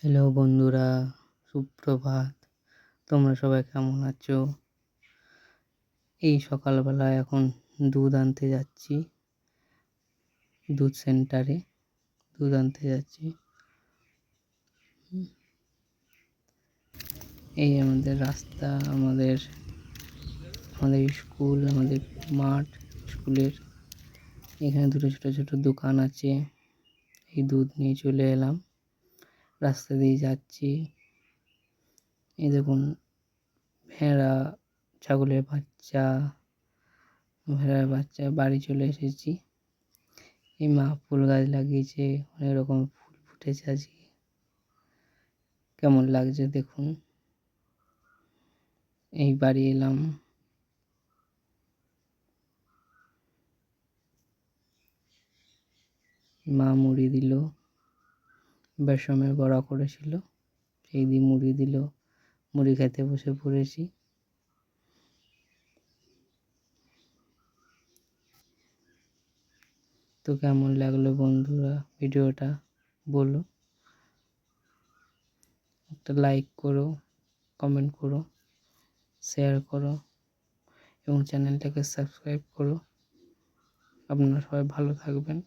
Hello বন্ধুরা, সুপ্রভাত। তোমরা সবাই কেমন আছো? এই সকালবেলা এখন দুধ আনতে যাচ্ছি, দুধ সেন্টারে দুধ আনতে যাচ্ছি। এই আমাদের রাস্তা, আমাদের আমাদের স্কুল, আমাদের মাঠ, স্কুলের এখানে দুটো ছোট ছোট দোকান আছে। এই দুধ নিয়ে চলে এলাম, রাস্তা দিয়ে যাচ্ছি। এই দেখুন, ভেড়া, ছাগলের বাচ্চা, বাড়ি চলে এসেছি। এই মা ফুল গাছ লাগিয়েছে, অনেক রকম ফুল ফুটেছে আজকে। কেমন লাগছে দেখুন। এই বাড়ি এলাম, মা মুড়ি দিল, বেসমের বড়া করেছিল, সেই দিয়ে মুড়ি দিল, মুড়ি খেতে বসে পড়েছি। তো কেমন লাগলো বন্ধুরা ভিডিওটা বলো, একটা লাইক করো, কমেন্ট করো, শেয়ার করো এবং চ্যানেলটাকে সাবস্ক্রাইব করো। আপনারা সবাই ভালো থাকবেন।